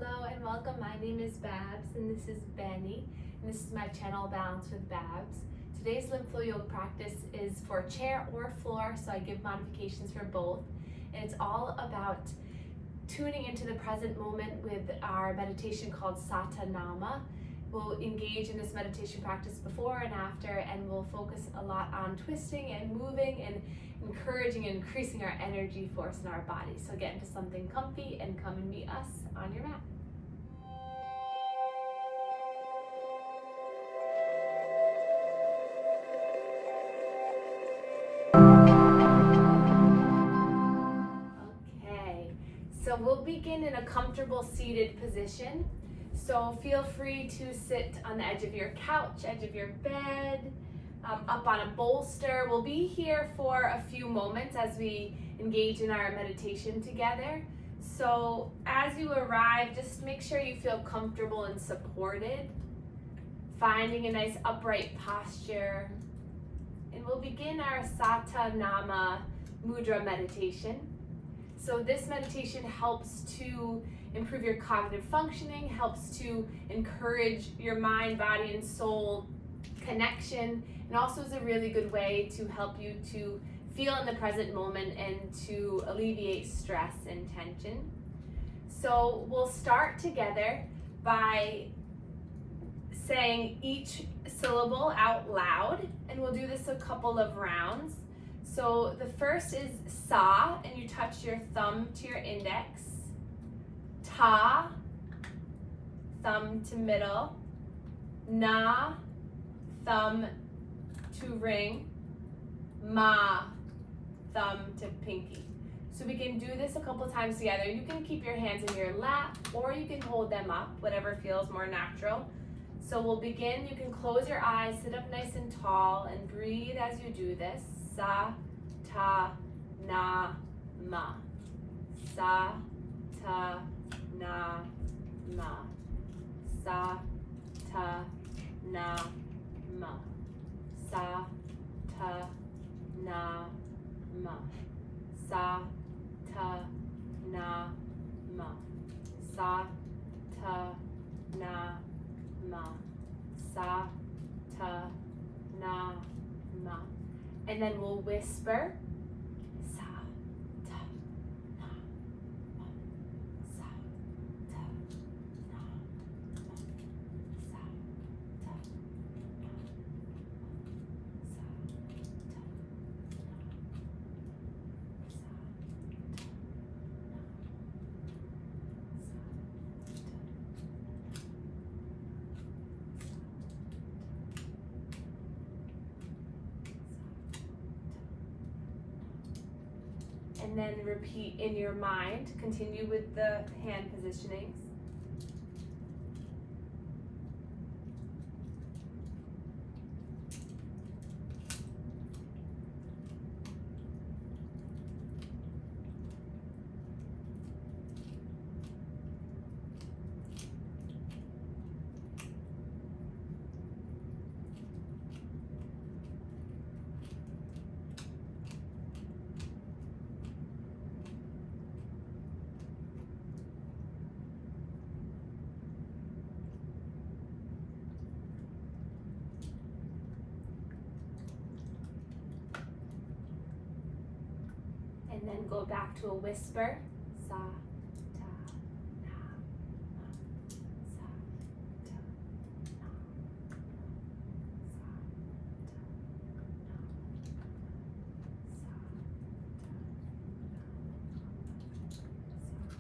Hello and welcome. My name is Babz and this is Benny, and this is my channel Balance with Babz. Today's lymph flow yoga practice is for chair or floor, so I give modifications for both. And it's all about tuning into the present moment with our meditation called Satanama. We'll engage in this meditation practice before and after, and we'll focus a lot on twisting and moving and encouraging and increasing our energy force in our body. So get into something comfy and come and meet us on your mat. Okay, so we'll begin in a comfortable seated position. So feel free to sit on the edge of your couch, edge of your bed, up on a bolster. We'll be here for a few moments as we engage in our meditation together. So as you arrive, just make sure you feel comfortable and supported, finding a nice upright posture. And we'll begin our Satanama Mudra meditation. So this meditation helps to improve your cognitive functioning, helps to encourage your mind, body, and soul connection, and also is a really good way to help you to feel in the present moment and to alleviate stress and tension. So we'll start together by saying each syllable out loud, and we'll do this a couple of rounds. So the first is sa, and you touch your thumb to your index. Ta, thumb to middle. Na, thumb to ring. Ma, thumb to pinky. So we can do this a couple times together. You can keep your hands in your lap or you can hold them up, whatever feels more natural. So we'll begin. You can close your eyes, sit up nice and tall, and breathe as you do this. Sa, ta, na, ma. Sa, ta, na, ma. Sa, ta, na, ma. Sa, ta, na, ma. Sa, ta, na, ma. Sa, ta, na, ma. Sa, ta, na, ma. And then we'll whisper. Sa, ta, na, ma. Sa, ta, na, ma. Sa, ta, na, ma. Sa, ta, and then repeat in your mind. Continue with the hand positionings. And then go back to a whisper. Sa, ta, na, ma. Sa, ta, na, ma. Sa, ta, na, ma. Sa, ta, na, ma.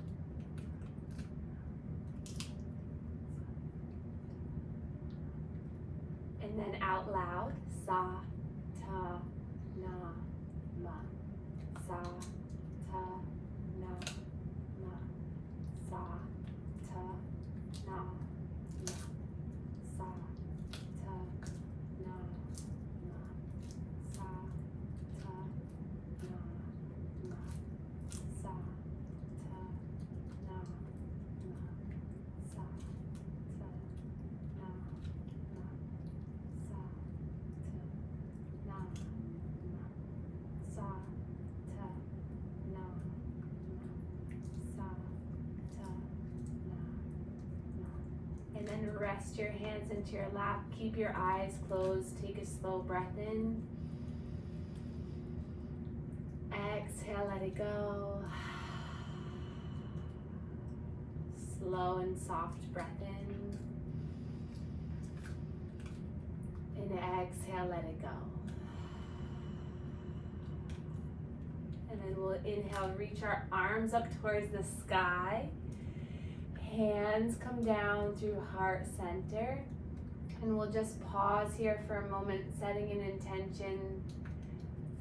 And then out loud. Sa, ta, na, ma. Sa, ta, na, ma. Sa, ta, na, ma. Sa, ta, na, ma. Sa, ta, na, ma. Sa, ta, na, ma. Sa, ta, na, ma. Sa, ta, na, ma. Sa, ta, And then rest your hands into your lap. Keep your eyes closed. Take a slow breath in. Exhale, let it go. Slow and soft breath in. And exhale, let it go. And then we'll inhale, reach our arms up towards the sky. Hands come down through heart center. And we'll just pause here for a moment, setting an intention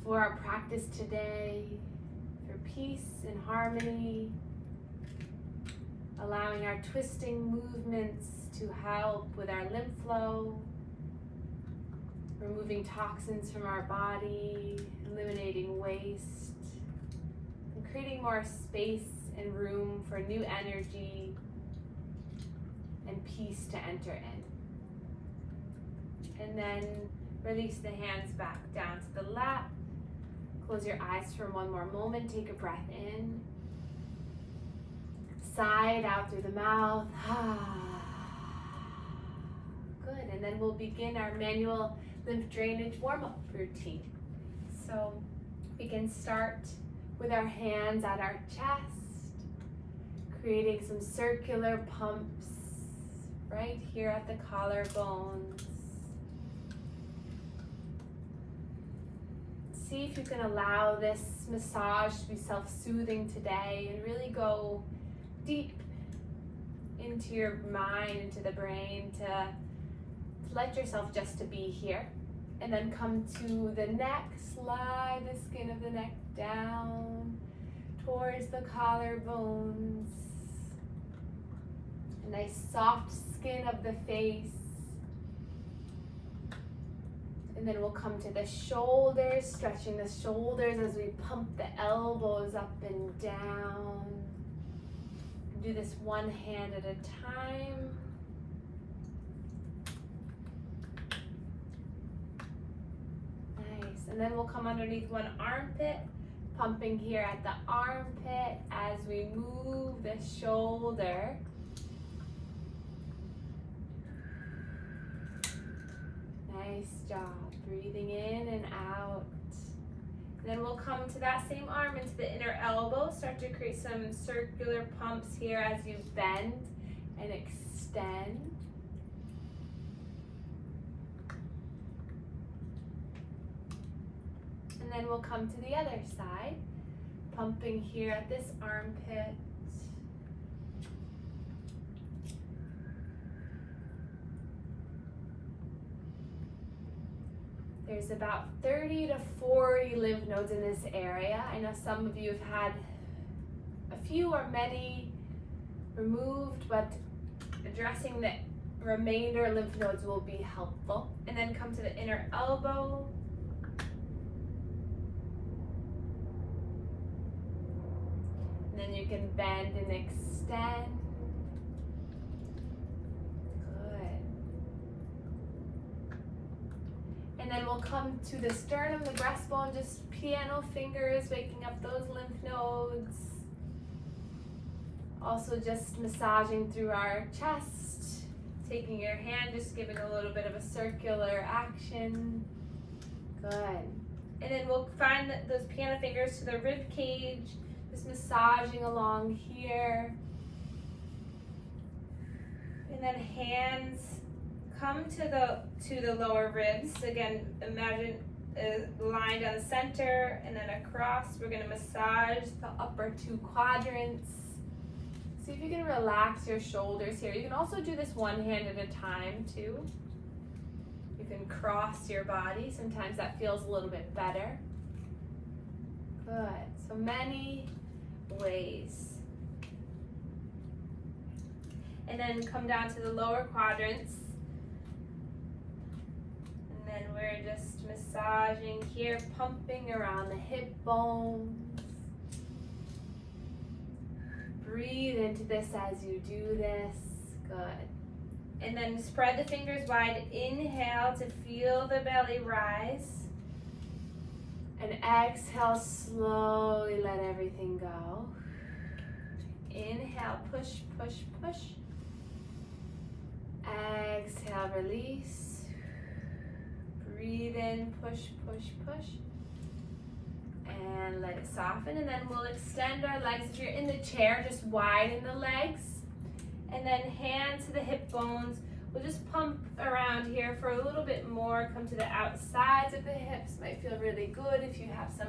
for our practice today, for peace and harmony, allowing our twisting movements to help with our lymph flow, removing toxins from our body, eliminating waste, and creating more space and room for new energy and peace to enter in. And then release the hands back down to the lap. Close your eyes for one more moment. Take a breath in. Sigh it out through the mouth. Good. And then we'll begin our manual lymph drainage warm-up routine. So we can start with our hands at our chest, creating some circular pumps right here at the collarbones. See if you can allow this massage to be self-soothing today and really go deep into your mind, into the brain, to let yourself just to be here. And then come to the neck, slide the skin of the neck down towards the collarbones. A nice soft skin of the face. And then we'll come to the shoulders, stretching the shoulders as we pump the elbows up and down. Do this one hand at a time. Nice. And then we'll come underneath one armpit, pumping here at the armpit as we move the shoulder. Nice job. Breathing in and out. Then we'll come to that same arm into the inner elbow. Start to create some circular pumps here as you bend and extend. And then we'll come to the other side, pumping here at this armpit. There's about 30 to 40 lymph nodes in this area. I know some of you have had a few or many removed, but addressing the remainder lymph nodes will be helpful. And then come to the inner elbow. And then you can bend and extend. And then we'll come to the sternum, the breastbone, just piano fingers, waking up those lymph nodes. Also just massaging through our chest, taking your hand, just giving a little bit of a circular action. Good. And then we'll find those piano fingers to the rib cage, just massaging along here. And then hands come to the lower ribs. Again, imagine a line down the center and then across. We're going to massage the upper two quadrants. See if you can relax your shoulders here. You can also do this one hand at a time too. You can cross your body. Sometimes that feels a little bit better. Good. So many ways. And then come down to the lower quadrants. And we're just massaging here, pumping around the hip bones. Breathe into this as you do this. Good. And then spread the fingers wide. Inhale to feel the belly rise. And exhale, slowly let everything go. Inhale, push, push, push. release. Breathe in, push, push, push. And let it soften. And then we'll extend our legs. If you're in the chair, just widen the legs. And then hands to the hip bones. We'll just pump around here for a little bit more. Come to the outsides of the hips. Might feel really good if you have some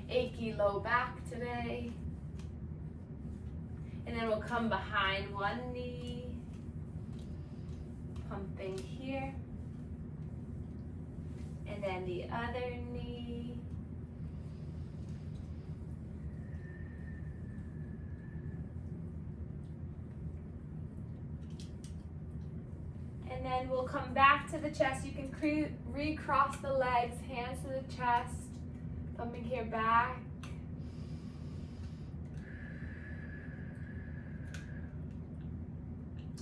achy low back today. And then we'll come behind one knee. Pumping here. And then the other knee. And then we'll come back to the chest. You can recross the legs, hands to the chest, pumping here back.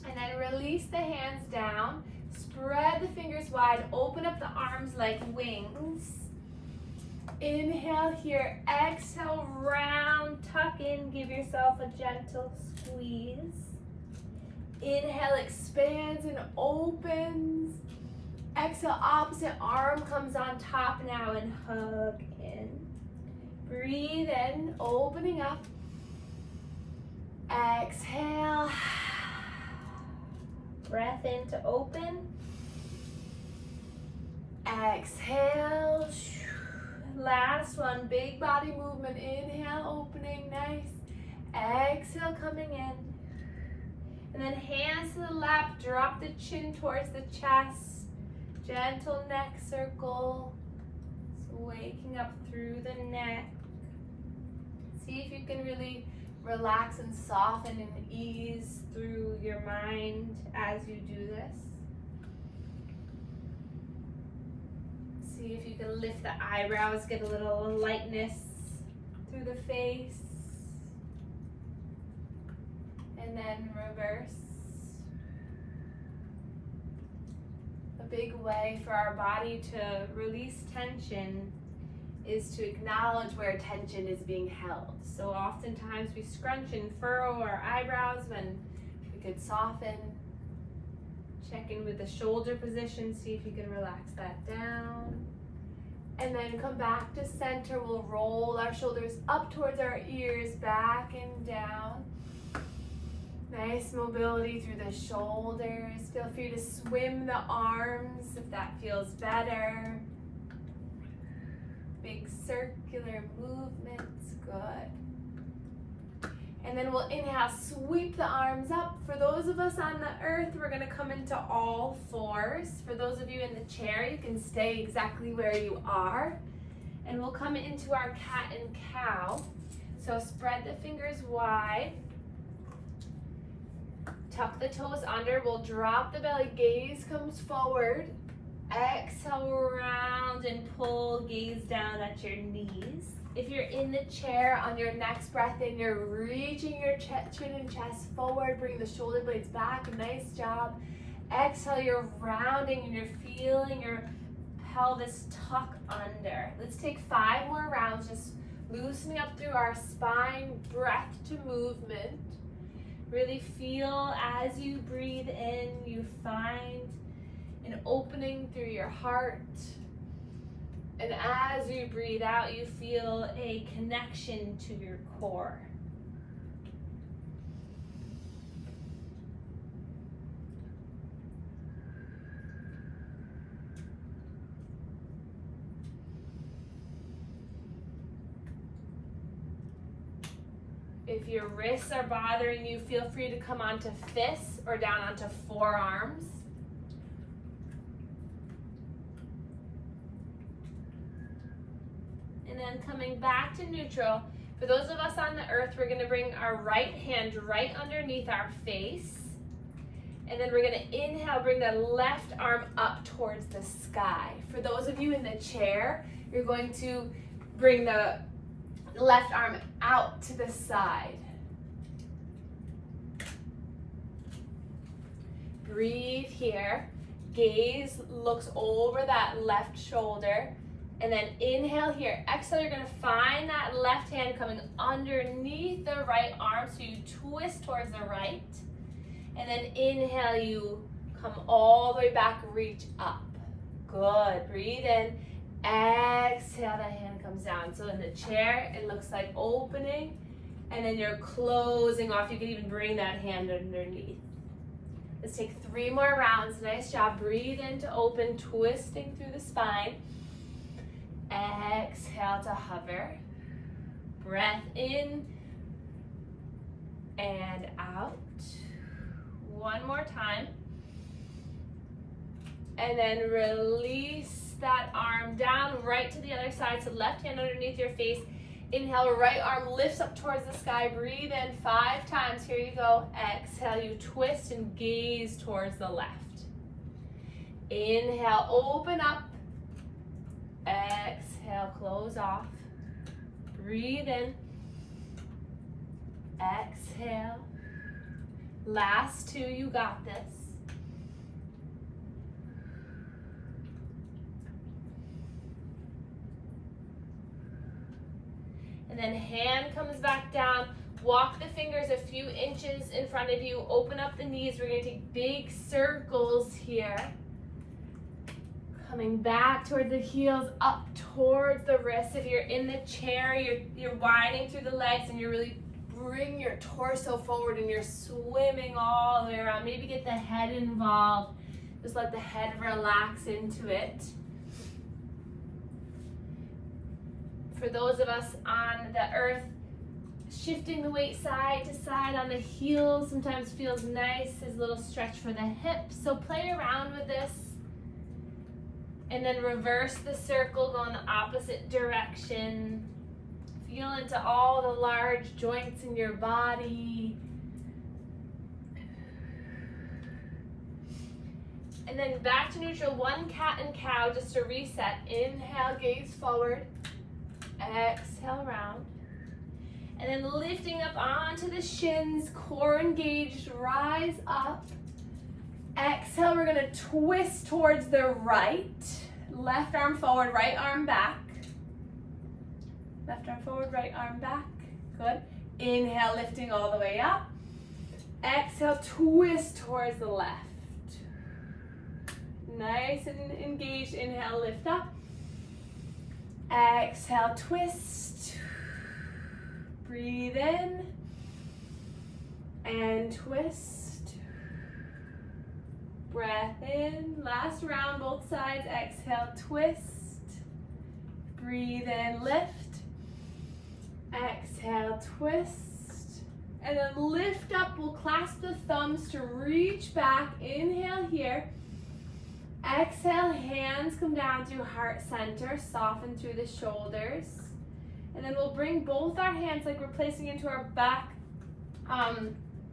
And then release the hands down. Spread the fingers wide. Open up the arms like wings. Inhale here. Exhale, round, tuck in. Give yourself a gentle squeeze. Inhale, expands and opens. Exhale, opposite arm comes on top now and hug in. Breathe in, opening up. Exhale. Breath in to open. Exhale. Last one, big body movement. Inhale, opening, nice. Exhale, coming in. And then hands to the lap, drop the chin towards the chest. Gentle neck circle. So waking up through the neck. See if you can really relax and soften and ease through your mind as you do this. See if you can lift the eyebrows, get a little lightness through the face. And then reverse. A big way for our body to release tension is to acknowledge where tension is being held. So oftentimes we scrunch and furrow our eyebrows when we could soften. Check in with the shoulder position, see if you can relax that down. And then come back to center. We'll roll our shoulders up towards our ears, back and down. Nice mobility through the shoulders. Feel free to swim the arms if that feels better. Big circular movements, good. And then we'll inhale, sweep the arms up. For those of us on the earth, we're gonna come into all fours. For those of you in the chair, you can stay exactly where you are. And we'll come into our cat and cow. So spread the fingers wide. Tuck the toes under, we'll drop the belly, gaze comes forward. Exhale, round and pull, gaze down at your knees. If you're in the chair, on your next breath in, you're reaching your chin and chest forward, bring the shoulder blades back, nice job. Exhale, you're rounding and you're feeling your pelvis tuck under. Let's take 5 more rounds, just loosening up through our spine, breath to movement. Really feel as you breathe in, you find an opening through your heart. And as you breathe out, you feel a connection to your core. If your wrists are bothering you, feel free to come onto fists or down onto forearms. And then coming back to neutral. For those of us on the earth, we're going to bring our right hand right underneath our face. And then we're going to inhale, bring the left arm up towards the sky. For those of you in the chair, you're going to bring the left arm out to the side. Breathe here. Gaze looks over that left shoulder. And then inhale here. Exhale, you're going to find that left hand coming underneath the right arm. So you twist towards the right. And then inhale, you Come all the way back, reach up. Good, breathe in. Exhale, the hand comes down. So in the chair, it looks like opening, and then you're closing off. You can even bring that hand underneath. Let's take 3 more rounds. Nice job. Breathe in to open, twisting through the spine. Exhale to hover. Breath in and out. One more time. And then release that arm down, right to the other side. So left hand underneath your face. Inhale, right arm lifts up towards the sky. Breathe in 5 times. Here you go. Exhale, you twist and gaze towards the left. Inhale, open up. Exhale, close off. Breathe in. Exhale. Last 2, you got this. And then hand comes back down. Walk the fingers a few inches in front of you. Open up the knees. We're going to take big circles here. Coming back toward the heels, up towards the wrists. If you're in the chair, you're widening through the legs, and you're really bring your torso forward, and you're swimming all the way around. Maybe get the head involved. Just let the head relax into it. For those of us on the earth, shifting the weight side to side on the heels sometimes feels nice. There's a little stretch for the hips. So play around with this. And then reverse the circle, go in the opposite direction. Feel into all the large joints in your body. And then back to neutral, 1 cat and cow just to reset. Inhale, gaze forward. Exhale, round. And then lifting up onto the shins, core engaged, rise up. Exhale, we're gonna twist towards the right. Left arm forward, right arm back. Left arm forward, right arm back. Good. Inhale, lifting all the way up. Exhale, twist towards the left. Nice and engaged. Inhale, lift up. Exhale, twist. Breathe in and twist. Breath in. Last round, both sides. Exhale, twist. Breathe in, lift. Exhale, twist. And then lift up. We'll clasp the thumbs to reach back. Inhale here. Exhale, hands come down to heart center, soften through the shoulders. And then we'll bring both our hands like we're placing into our back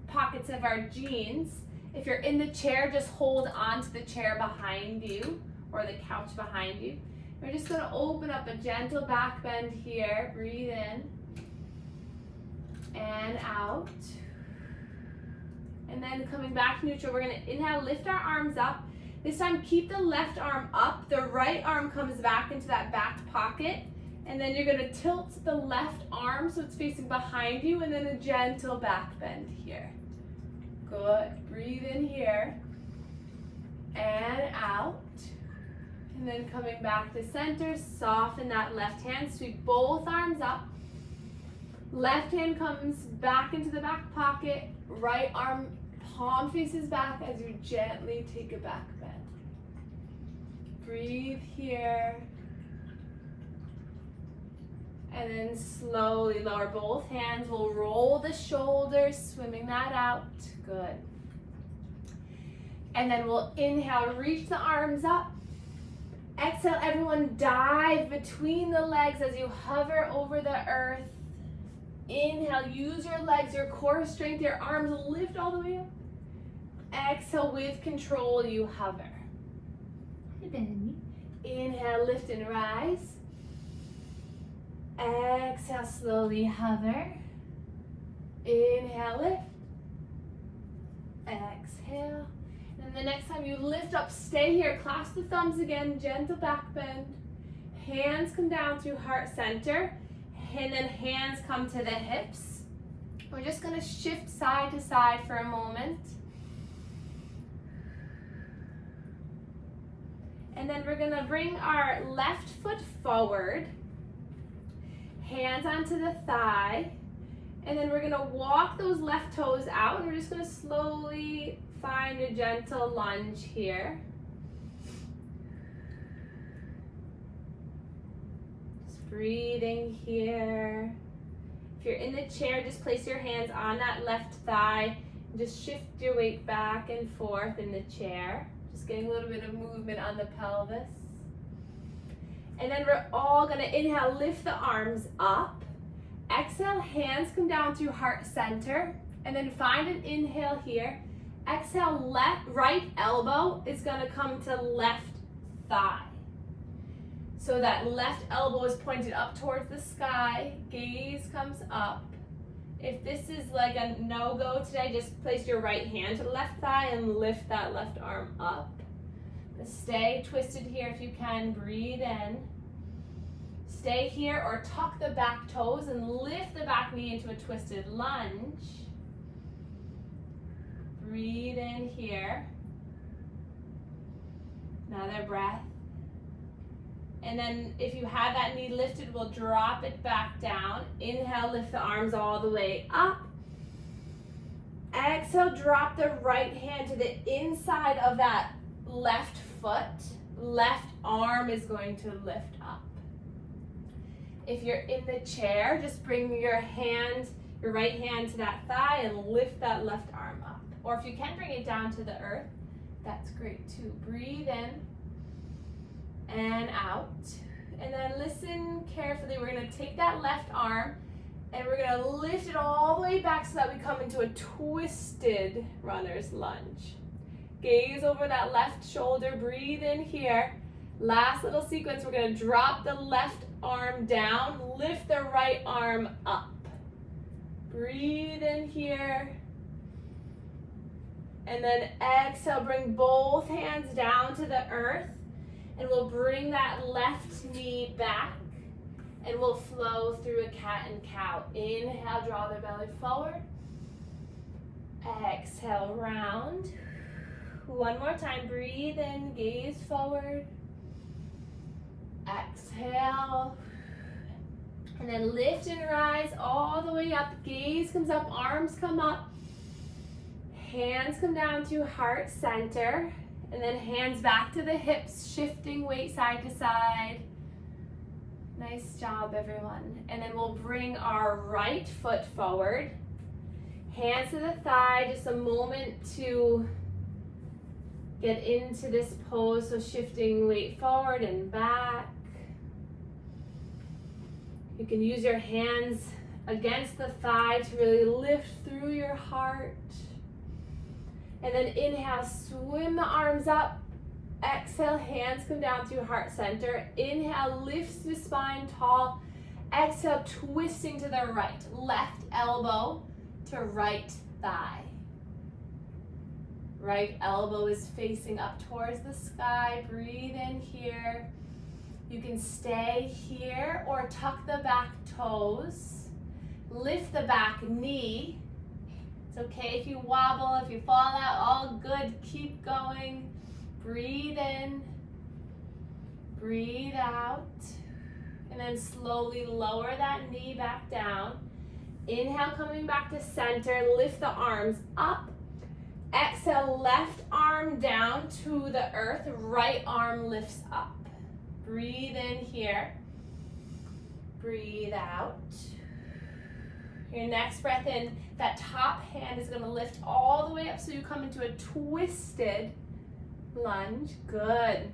pockets of our jeans. If you're in the chair, just hold onto the chair behind you or the couch behind you. We're just going to open up a gentle back bend here. Breathe in and out. And then coming back to neutral, we're going to inhale, lift our arms up. This time, keep the left arm up. The right arm comes back into that back pocket. And then you're going to tilt the left arm so it's facing behind you, and then a gentle back bend here. Good. Breathe in here and out. And then coming back to center, soften that left hand. Sweep both arms up. Left hand comes back into the back pocket. Right arm, palm faces back as you gently take a back bend. Breathe here. And then slowly lower both hands. We'll roll the shoulders, swimming that out. Good. And then we'll inhale, reach the arms up. Exhale, everyone dive between the legs as you hover over the earth. Inhale, use your legs, your core strength, your arms lift all the way up. Exhale, with control, you hover. Inhale, lift and rise. Exhale, slowly hover. Inhale, lift. Exhale. And the next time you lift up, stay here. Clasp the thumbs again, gentle back bend. Hands come down through heart center. And then hands come to the hips. We're just going to shift side to side for a moment. And then we're gonna bring our left foot forward, hands onto the thigh, and then we're gonna walk those left toes out, and we're just gonna slowly find a gentle lunge here. Just breathing here. If you're in the chair, just place your hands on that left thigh and just shift your weight back and forth in the chair. Just getting a little bit of movement on the pelvis. And then we're all gonna inhale, lift the arms up. Exhale, hands come down through heart center. And then find an inhale here. Exhale, right elbow is gonna come to left thigh. So that left elbow is pointed up towards the sky, gaze comes up. If this is like a no-go today, just place your right hand to the left thigh and lift that left arm up. Stay twisted here if you can, breathe in. Stay here or tuck the back toes and lift the back knee into a twisted lunge. Breathe in here. Another breath. And then if you have that knee lifted, we'll drop it back down. Inhale, lift the arms all the way up. Exhale, drop the right hand to the inside of that left foot. Left arm is going to lift up. If you're in the chair, just bring your right hand to that thigh and lift that left arm up. Or if you can bring it down to the earth, that's great too. Breathe in and out. And then listen carefully. We're going to take that left arm and we're going to lift it all the way back so that we come into a twisted runner's lunge. Gaze over that left shoulder. Breathe in here. Last little sequence, we're going to drop the left arm down, lift the right arm up. Breathe in here. And then exhale, bring both hands down to the earth. And we'll bring that left knee back. And we'll flow through a cat and cow. Inhale, draw the belly forward. Exhale, round. One more time, breathe in, gaze forward. Exhale. And then lift and rise all the way up. Gaze comes up, arms come up. Hands come down to heart center. And then hands back to the hips, shifting weight side to side. Nice job, everyone. And then we'll bring our right foot forward. Hands to the thigh, just a moment to get into this pose. So shifting weight forward and back. You can use your hands against the thigh to really lift through your heart. And then inhale, swim the arms up. Exhale, hands come down through heart center. Inhale, lifts the spine tall. Exhale, twisting to the right. Left elbow to right thigh. Right elbow is facing up towards the sky. Breathe in here. You can stay here or tuck the back toes. Lift the back knee. It's okay if you wobble, if you fall out, all good. Keep going. Breathe in. Breathe out. And then slowly lower that knee back down. Inhale, coming back to center. Lift the arms up. Exhale, left arm down to the earth. Right arm lifts up. Breathe in here. Breathe out. Your next breath in, that top hand is going to lift all the way up so you come into a twisted lunge. Good.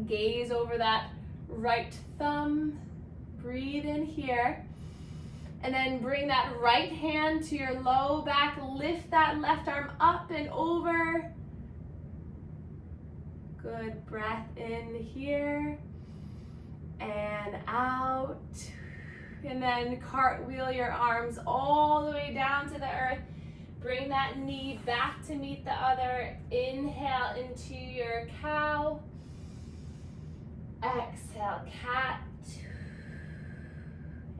Gaze over that right thumb. Breathe in here. And then bring that right hand to your low back. Lift that left arm up and over. Good. Breath in here and out. And then cartwheel your arms all the way down to the earth. Bring that knee back to meet the other. Inhale into your cow. Exhale, cat.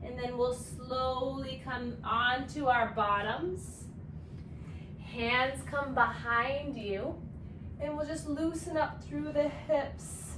And then we'll slowly come onto our bottoms. Hands come behind you. And we'll just loosen up through the hips.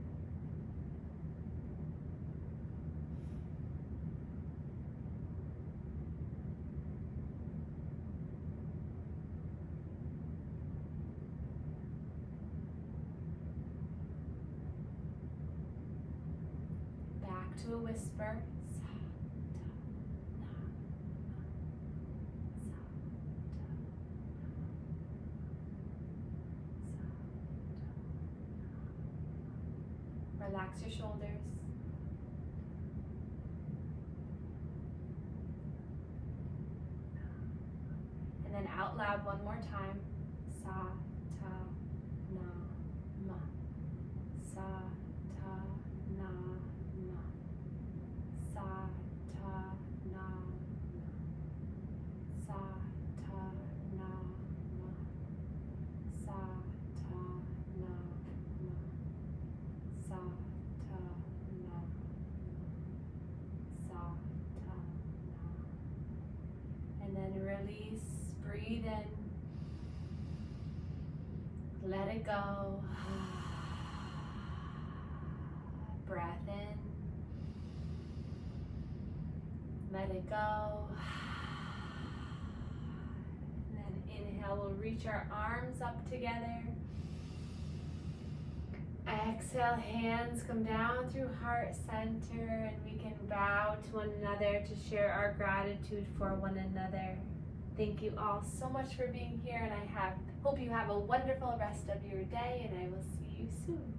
to a whisper. Relax your shoulders. And then out loud one more time. Sa, ta, na, ma. Sa, ta, na, ma. Sa, ta, na, ma. Sa, ta, na, ma. Sa, ta, na, ma. Sa, ta, na, ma. Sa, ta, na. And then release. Breathe in. Let it go. Breath in. Let it go. And then inhale, we'll reach our arms up together. Exhale, hands come down through heart center, and we can bow to one another to share our gratitude for one another. Thank you all so much for being here, and I hope you have a wonderful rest of your day, and I will see you soon.